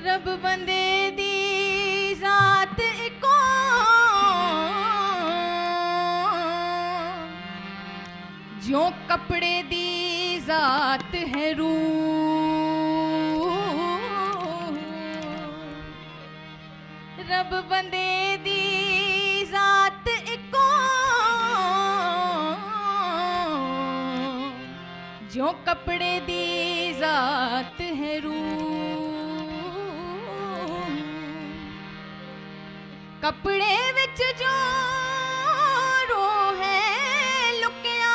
रब बंदे दी जात इको ज्यों कपड़े दी जात है रूह। रब बंदे दी जात इको ज्यों कपड़े दी जात है रूह। कपड़े विच जो रूह है लुकिया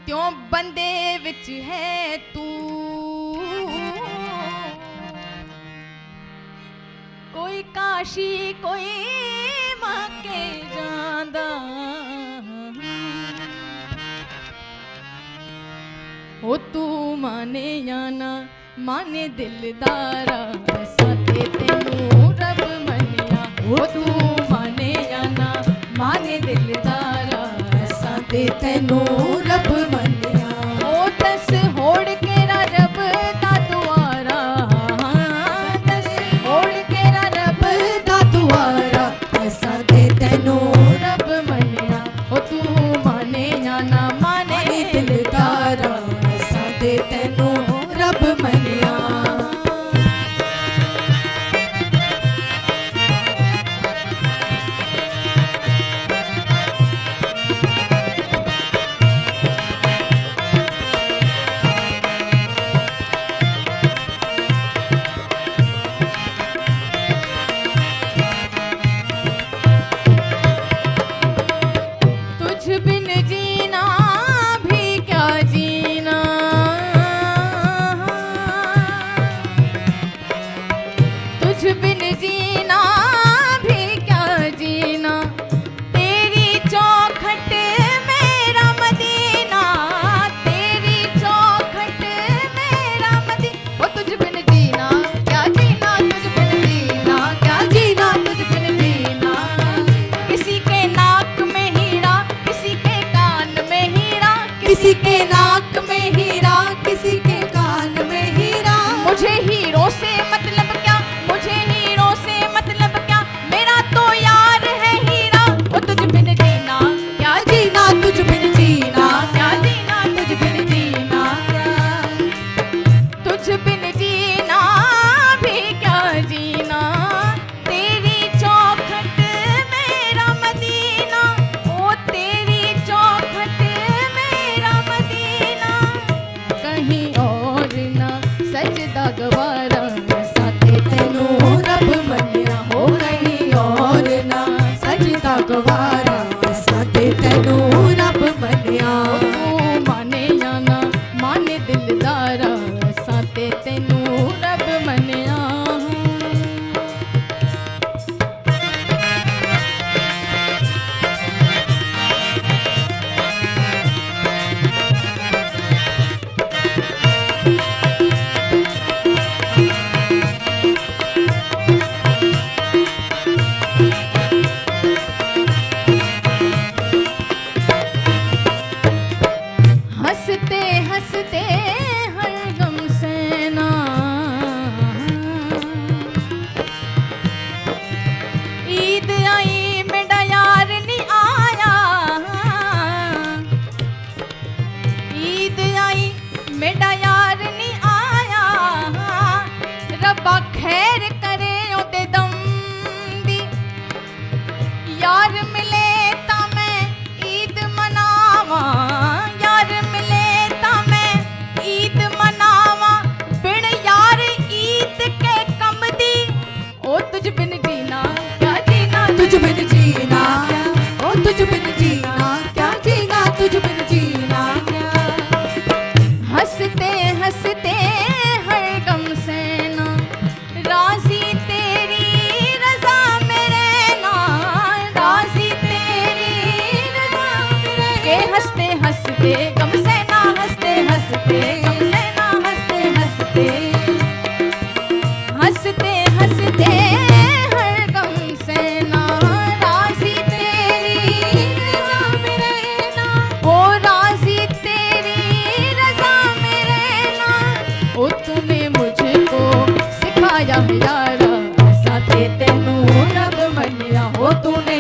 त्यों बंदे विच है तू। कोई काशी कोई मके जांदा ओ तू माने या ना माने दिलदारा साथे तेनू रब मनिया। ओ तू माने या ना माने दिलदारा साथे तेनू रब मनिया। ओ दस होड़ केरा रब दा दुआरा दस होड़ केरा रब दा दुआरा साथे तेनू रब मनिया। ओ तू माने या ना माने दिलदारा साथे तेनू रब मनिया। तुझ बिन जीना भी क्या जीना तुझ बिन जीना भी क्या जीना तेरी चौखट मेरा मदीना तेरी चौखट मेरा मदीना। ओ तुझ बिन जीना क्या जीना तुझ बिन जीना क्या जीना तुझ बिन जीना। किसी के नाक में हीरा किसी के कान में हीरा किसी के नाक में हीरा किसी के कान में हीरा। मुझे हीरो से मतलब क्या मुझे हीरो से मतलब क्या मेरा तो यार है हीरा। ओ तुझ बिन जीना क्या जीना तुझ बिन जीना क्या जीना तुझ बिन जीना। तुझ बिन जीना भी क्या जीना तेरी चौखट मेरा मदीना। ओ तेरी चौखट मेरा मदीना। कहीं और ना सजदा गवारा साथे तेनू रब मनिया। हो कहीं और ना सजदा गवारा साथे तेनू रब मनिया। तू माने या ना माने दिलदारा साथे तेनू रब मनिया। हंसते हंसते हर गम से ना ईद आई मेरा यार नहीं आया। ईद आई मेरा यार नहीं आया। रब्बा खैर करे ओदे दम दी यार मिले ता मैं ईद मनावा। यार मिले ता मैं ईद मनावा बिन यार ईद के कम दी। ओ तुझ बिन जीना क्या जीना तुझ बिन जीना ओ तुझ बिन जीना क्या जीना तुझ बिन जीना। हंसते जा यारा, असा ते तेनू रब मनिया हो तूने